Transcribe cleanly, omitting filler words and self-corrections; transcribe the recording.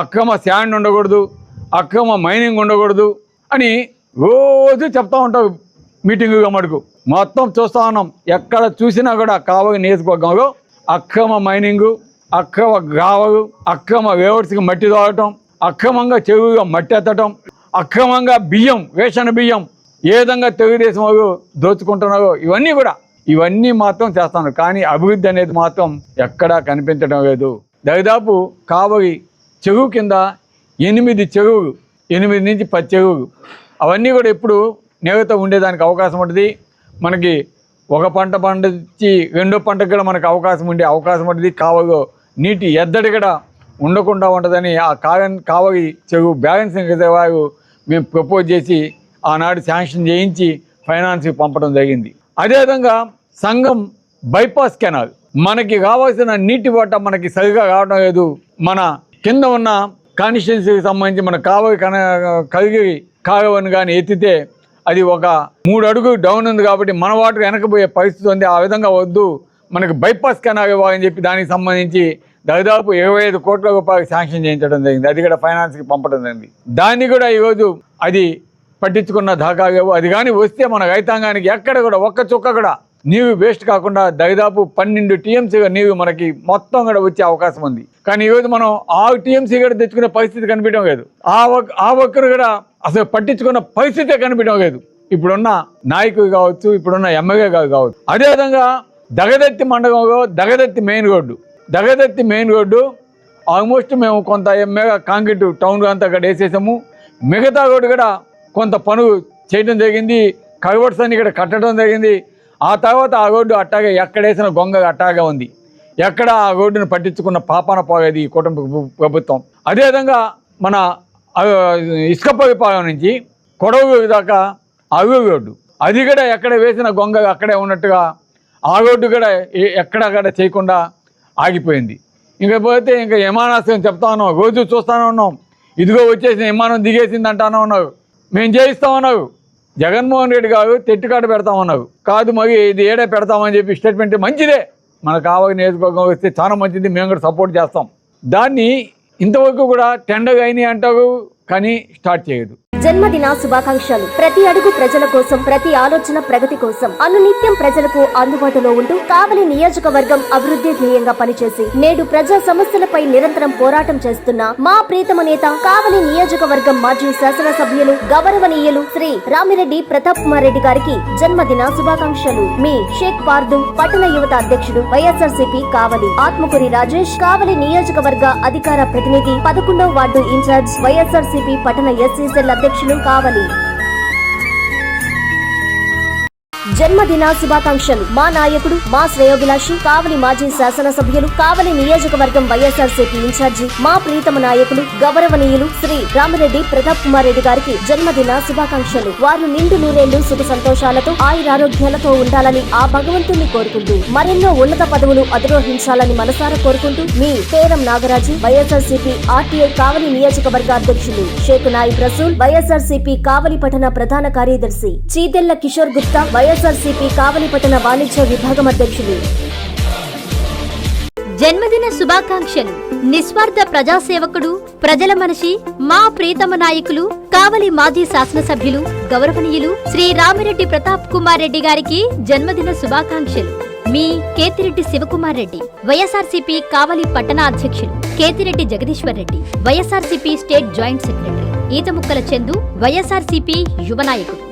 అక్రమ శాండ్ ఉండకూడదు, అక్రమ మైనింగ్ ఉండకూడదు అని రోజు చెప్తా ఉంటావు మీటింగుగా మటుకు. మొత్తం చూస్తూ ఉన్నాం, ఎక్కడ చూసినా కూడా కావలి నియోజకవర్గంలో అక్రమ మైనింగు, అక్రమ గావలు, అక్రమ వేవర్స్కి మట్టి తోడటం, అక్రమంగా చెరువుగా మట్టి ఎత్తటం, అక్రమంగా బియ్యం, రేషన్ బియ్యం ఏ విధంగా తెలుగుదేశం వాళ్ళు దోచుకుంటున్నారో ఇవన్నీ మాత్రం చేస్తున్నారు. కానీ అభివృద్ధి అనేది మాత్రం ఎక్కడా కనిపించడం లేదు. దాదాపు కావలి చెరువు కింద 8 చెరువులు, 8 నుంచి 10 చెరువులు, అవన్నీ కూడా ఎప్పుడు నేలతో ఉండేదానికి అవకాశం ఉంటుంది. మనకి ఒక పంట పండించి రెండో పంటకు కూడా మనకు అవకాశం ఉంటుంది. కావలిలో నీటి ఎద్దడి కూడా ఉండకుండా ఉంటుందని ఆ కావలి చెరువు బ్యాలెన్సింగ్ రిజర్వాయర్ మేము ప్రపోజ్ చేసి ఆనాడు శాంక్షన్ చేయించి ఫైనాన్స్కి పంపడం జరిగింది. అదేవిధంగా సంగం బైపాస్ కెనాల్ మనకి కావాల్సిన నీటి వాటా మనకి సరిగా రావడం లేదు. మన కింద ఉన్న కాన్స్టిట్యున్సీకి సంబంధించి మన కలిగిరి కాలువను కానీ ఎత్తితే అది ఒక 3 అడుగులు డౌన్ ఉంది కాబట్టి మన వాటర్ వెనకపోయే పరిస్థితి ఉంది. ఆ విధంగా వద్దు, మనకి బైపాస్ కెనాల్ ఇవ్వాలని చెప్పి దానికి సంబంధించి దాదాపు 25 కోట్ల రూపాయలు శాంక్షన్ చేయించడం జరిగింది. అది కూడా ఫైనాన్స్కి పంపడం జరిగింది. దాన్ని కూడా ఈరోజు అది పట్టించుకున్న దాఖలు లేవు. అది కానీ వస్తే మన రైతాంగానికి ఎక్కడ కూడా ఒక్క చుక్క కూడా నీరు వేస్ట్ కాకుండా దాదాపు 12 టీఎంసీగా నీరు మనకి మొత్తం కూడా వచ్చే అవకాశం ఉంది. కానీ ఈరోజు మనం 6 టీఎంసీ కూడా తెచ్చుకునే పరిస్థితి కనిపించడం లేదు. ఆ ఒక్కరు కూడా అసలు పట్టించుకున్న పరిస్థితే కనిపించడం లేదు. ఇప్పుడున్న నాయకులు కావచ్చు, ఇప్పుడున్న ఎమ్మెల్యే కావచ్చు. అదేవిధంగా దగదత్తి మండలంలో దగదత్తి మెయిన్ రోడ్డు ఆల్మోస్ట్ మేము కొంత కాంక్రీట్ టౌన్ అంతా కూడా వేసేసాము. మిగతా రోడ్డు కూడా కొంత పనులు చేయడం జరిగింది. కల్వర్ట్స్ అన్ని ఇక్కడ కట్టడం జరిగింది. ఆ తర్వాత ఆ రోడ్డు అట్టాగే ఎక్కడేసిన గొంగ అట్టాగా ఉంది. ఎక్కడ ఆ రోడ్డును పట్టించుకున్న పాపాన పోయేది ఈ కుటుంబ ప్రభుత్వం. అదేవిధంగా మన ఇసుకపల్లి పాలెం నుంచి కొడవూరు దాకా అల్లూరు రోడ్డు, అది కూడా ఎక్కడ వేసిన గొంగ అక్కడే ఉన్నట్టుగా ఆ రోడ్డు కూడా ఎక్కడ చేయకుండా ఆగిపోయింది. ఇంకపోతే ఇంకా విమానాశ్రయం చెప్తా ఉన్నాం, రోజు చూస్తూనే ఉన్నాం. ఇదిగో వచ్చేసిన విమానం దిగేసింది అంటానే ఉన్నారు. మేము చేయిస్తామన్నారు. జగన్మోహన్ రెడ్డి గారు తెట్టుకాట పెడతామన్నారు. కాదు మరి ఇది ఏడే పెడతామని చెప్పి స్టేట్మెంట్ మంచిదే, మనకు కావలి నియోజకవర్గం వస్తే చాలా మంచిది, మేము కూడా సపోర్ట్ చేస్తాం. దాన్ని ఇంతవరకు కూడా టెండర్ అయినాయి అంటారు, కానీ స్టార్ట్ చేయదు. జన్మదిన శుభాకాంక్షలు. ప్రతి అడుగు ప్రజల కోసం, ప్రతి ఆలోచన ప్రగతి కోసం, అనునిత్యం ప్రజలకు అందుబాటులో ఉంటూ కావలి నియోజకవర్గం అభివృద్ధి ధ్యేయంగా పనిచేసి నేడు ప్రజా సమస్యలపై నిరంతరం పోరాటం చేస్తున్న మా ప్రీతమ నేత కావలి నియోజకవర్గం మాజీ శాసనసభ్యులు గౌరవనీయులు శ్రీ రామిరెడ్డి ప్రతాప్ కుమార్ రెడ్డి గారికి జన్మదిన శుభాకాంక్షలు. మీ షేక్ పార్దు పట్టణ యువత అధ్యక్షుడు, వైఎస్ఆర్సీపీ కావలి. ఆత్మకూరి రాజేష్ కావలి నియోజకవర్గ అధికార ప్రతినిధి, 11వ వార్డు ఇన్ఛార్జ్, వైఎస్ఆర్సీపీ పట్టణ ఎస్సీ సెల్ అధ్యక్షుడు కావలి. జన్మదిన శుభాకాంక్షలు. మా నాయకుడు, మా శ్రేయోభిలాషి, కావలి మాజీ శాసనసభ్యులు, కావలి నియోజకవర్గం వైఎస్ఆర్సీపీ ఇన్ఛార్జి, మా ప్రీతమ నాయకులు గౌరవనీయులు శ్రీ రామిరెడ్డి ప్రతాప్ కుమార్ రెడ్డి గారికి జన్మదిన శుభాకాంక్షలు. వారు నిండు నూరేళ్లు సుఖ సంతోషాలతో ఆయురారోగ్యాలతో ఉండాలని ఆ భగవంతుని కోరుకుంటూ మరెన్నో ఉన్నత పదవులు అధిరోహించాలని మనసారా కోరుకుంటూ మీ పేరం నాగరాజు, వైఎస్ఆర్సీపీ ఆర్టీఐ కావలి నియోజకవర్గ అధ్యక్షులు, షేక్ నాయిబ్ రసూల్, వైఎస్ఆర్సీపీ కావలి పట్టణ ప్రధాన కార్యదర్శి, చీదెళ్ల కిషోర్ గుప్తా, వైఎస్ఆర్సీపీ కావలి పట్టణ వాణిజ్య విభాగం అధ్యక్షులు. జన్మదిన శుభాకాంక్షలు. నిస్వార్థ ప్రజాసేవకుడు, ప్రజల మనిషి, మా ప్రీతమ నాయకులు, కావలి మాజీ శాసనసభ్యులు, గౌరవనీయులు శ్రీ రామిరెడ్డి ప్రతాప్ కుమార్ రెడ్డి గారికి జన్మదిన శుభాకాంక్షలు. మీ కేతిరెడ్డి శివకుమార్ రెడ్డి, వైఎస్ఆర్సీపీ కావలి పట్టణ అధ్యక్షులు, Kethireddy Jagadishwar Reddy, YSRCP state joint secretary, Eethamukkala Chandu, YSRCP యువ నాయకుడు.